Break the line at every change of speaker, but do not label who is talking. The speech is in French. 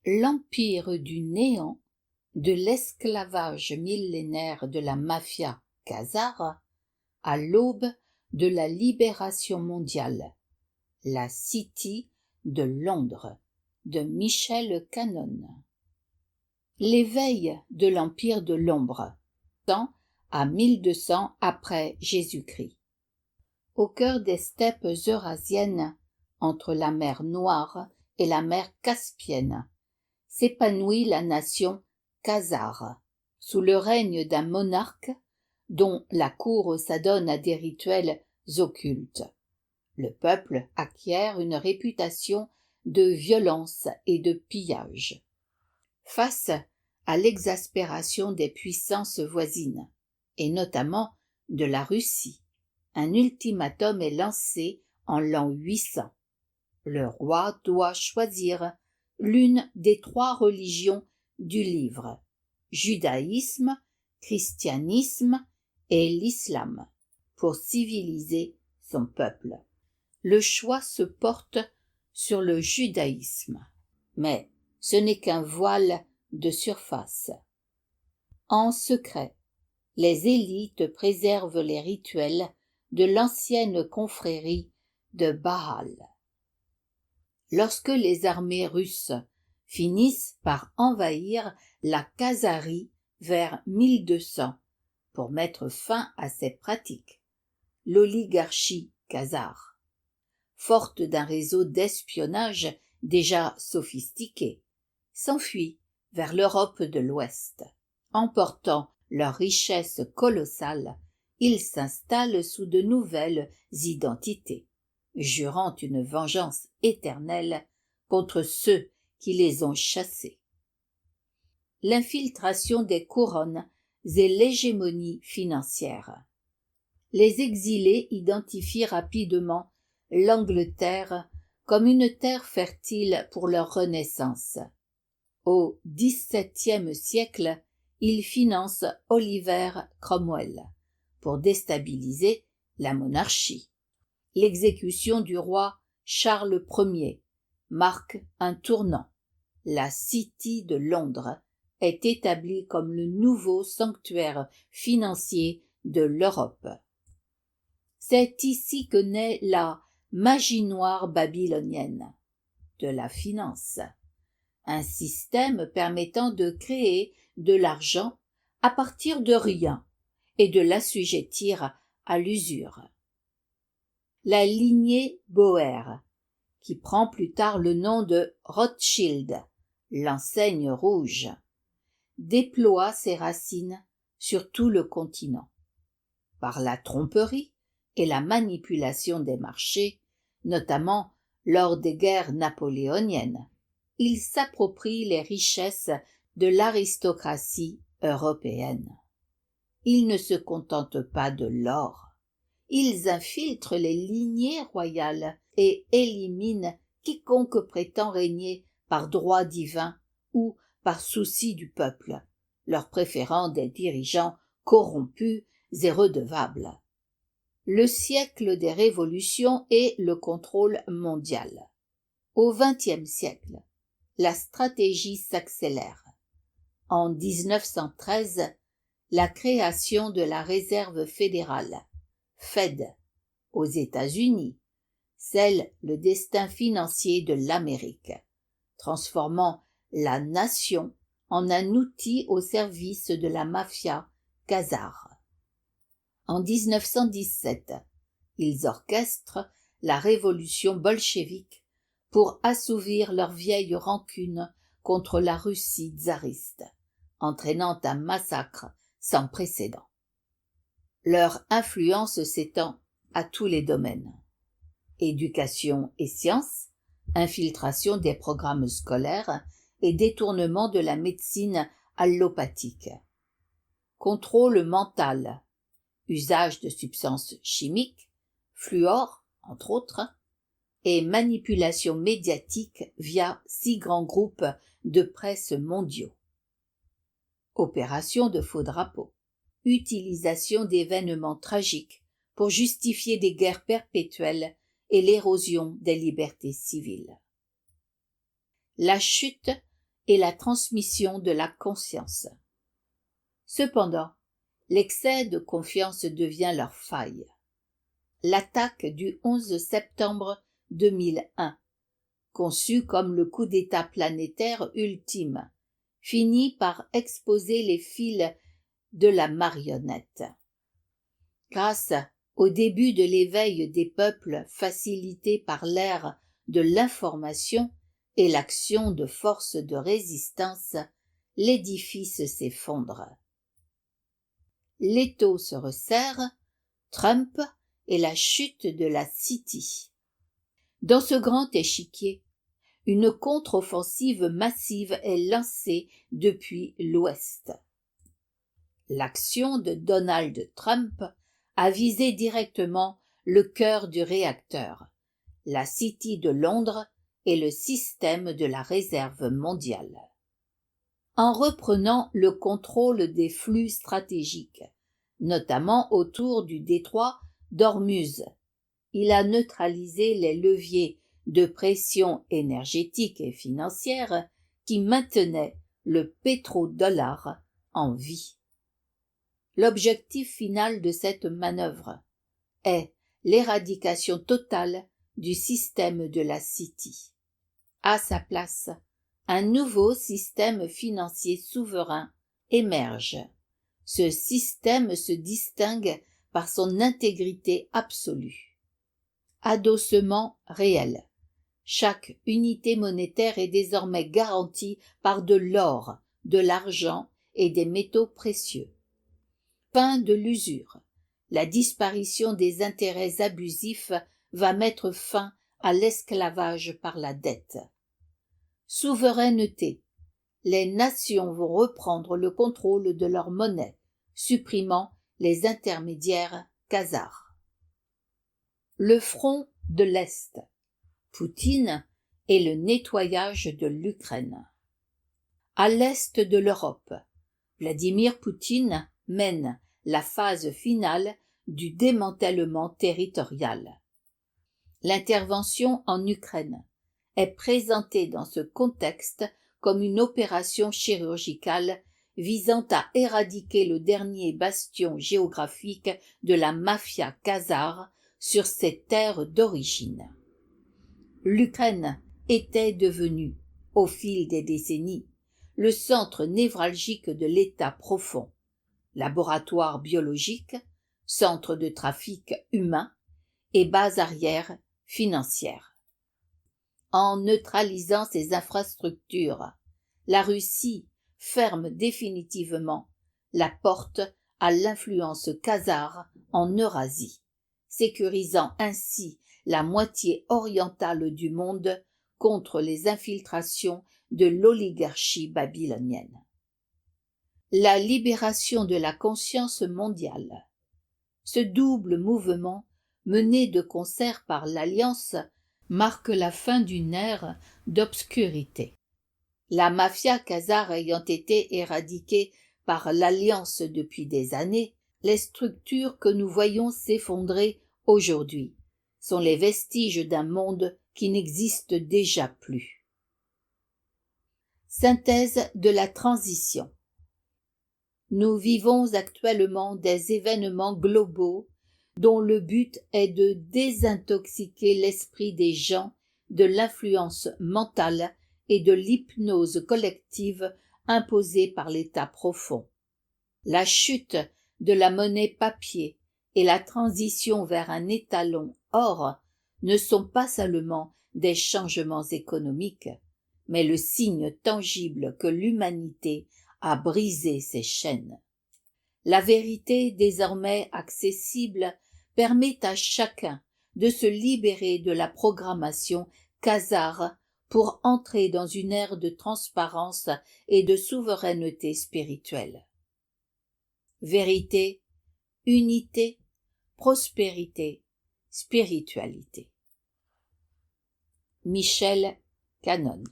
L'empire du néant, de l'esclavage millénaire de la mafia khazare à l'aube de la libération mondiale. La City de Londres, de Michel Cannon. L'éveil de l'empire de l'ombre, 100 à 1200 après Jésus-Christ. Au cœur des steppes eurasiennes, entre la mer Noire et la mer Caspienne, s'épanouit la nation khazare, sous le règne d'un monarque dont la cour s'adonne à des rituels occultes. Le peuple acquiert une réputation de violence et de pillage. Face à l'exaspération des puissances voisines, et notamment de la Russie, un ultimatum est lancé en l'an 800. Le roi doit choisir l'une des 3 religions du livre, judaïsme, christianisme et l'islam, pour civiliser son peuple. Le choix se porte sur le judaïsme, mais ce n'est qu'un voile de surface. En secret, les élites préservent les rituels de l'ancienne confrérie de Baal. Lorsque les armées russes finissent par envahir la Khazarie vers 1200 pour mettre fin à ces pratiques, l'oligarchie khazare, forte d'un réseau d'espionnage déjà sophistiqué, s'enfuit vers l'Europe de l'Ouest. Emportant leurs richesses colossales, ils s'installent sous de nouvelles identités, jurant une vengeance éternelle contre ceux qui les ont chassés. L'infiltration des couronnes et l'hégémonie financière. Les exilés identifient rapidement l'Angleterre comme une terre fertile pour leur renaissance. Au XVIIe siècle, ils financent Oliver Cromwell pour déstabiliser la monarchie. L'exécution du roi Charles Ier marque un tournant. La City de Londres est établie comme le nouveau sanctuaire financier de l'Europe. C'est ici que naît la magie noire babylonienne de la finance, un système permettant de créer de l'argent à partir de rien et de l'assujettir à l'usure. La lignée Boer, qui prend plus tard le nom de Rothschild, l'enseigne rouge, déploie ses racines sur tout le continent. Par la tromperie et la manipulation des marchés, notamment lors des guerres napoléoniennes, il s'approprie les richesses de l'aristocratie européenne. Ils ne se contentent pas de l'or. Ils infiltrent les lignées royales et éliminent quiconque prétend régner par droit divin ou par souci du peuple, leur préférant des dirigeants corrompus et redevables. Le siècle des révolutions et le contrôle mondial. Au XXe siècle, la stratégie s'accélère. En 1913, la création de la Réserve fédérale, Fed, aux États-Unis, scelle le destin financier de l'Amérique, transformant la nation en un outil au service de la mafia khazare. En 1917, ils orchestrent la révolution bolchevique pour assouvir leur vieille rancune contre la Russie tsariste, entraînant un massacre sans précédent. Leur influence s'étend à tous les domaines. Éducation et sciences, infiltration des programmes scolaires et détournement de la médecine allopathique. Contrôle mental, usage de substances chimiques, fluor, entre autres, et manipulation médiatique via 6 grands groupes de presse mondiaux. Opération de faux drapeaux, utilisation d'événements tragiques pour justifier des guerres perpétuelles et l'érosion des libertés civiles. La chute et la transmission de la conscience. Cependant, l'excès de confiance devient leur faille. L'attaque du 11 septembre 2001, conçue comme le coup d'État planétaire ultime, finit par exposer les fils de la marionnette. Grâce au début de l'éveil des peuples facilité par l'ère de l'information et l'action de forces de résistance, l'édifice s'effondre. L'étau se resserre, Trump et la chute de la City. Dans ce grand échiquier, une contre-offensive massive est lancée depuis l'Ouest. L'action de Donald Trump a visé directement le cœur du réacteur, la City de Londres et le système de la réserve mondiale. En reprenant le contrôle des flux stratégiques, notamment autour du détroit d'Ormuz, il a neutralisé les leviers de pression énergétique et financière qui maintenaient le pétrodollar en vie. L'objectif final de cette manœuvre est l'éradication totale du système de la City. À sa place, un nouveau système financier souverain émerge. Ce système se distingue par son intégrité absolue. Adossement réel. Chaque unité monétaire est désormais garantie par de l'or, de l'argent et des métaux précieux. Fin de l'usure. La disparition des intérêts abusifs va mettre fin à l'esclavage par la dette. Souveraineté. Les nations vont reprendre le contrôle de leur monnaie, supprimant les intermédiaires khazars. Le front de l'Est. Poutine et le nettoyage de l'Ukraine. À l'est de l'Europe, Vladimir Poutine mène la phase finale du démantèlement territorial. L'intervention en Ukraine est présentée dans ce contexte comme une opération chirurgicale visant à éradiquer le dernier bastion géographique de la mafia khazare sur ses terres d'origine. L'Ukraine était devenue, au fil des décennies, le centre névralgique de l'État profond, laboratoire biologique, centre de trafic humain et base arrière financière. En neutralisant ces infrastructures, la Russie ferme définitivement la porte à l'influence khazare en Eurasie, sécurisant ainsi la moitié orientale du monde contre les infiltrations de l'oligarchie babylonienne. La libération de la conscience mondiale. Ce double mouvement, mené de concert par l'Alliance, marque la fin d'une ère d'obscurité. La mafia khazare ayant été éradiquée par l'Alliance depuis des années, les structures que nous voyons s'effondrer aujourd'hui sont les vestiges d'un monde qui n'existe déjà plus. Synthèse de la transition. Nous vivons actuellement des événements globaux dont le but est de désintoxiquer l'esprit des gens de l'influence mentale et de l'hypnose collective imposée par l'État profond. La chute de la monnaie papier et la transition vers un étalon or ne sont pas seulement des changements économiques, mais le signe tangible que l'humanité a brisé ses chaînes. La vérité désormais accessible permet à chacun de se libérer de la programmation khazare pour entrer dans une ère de transparence et de souveraineté spirituelle. Vérité, unité, prospérité, spiritualité. Michel Cannon.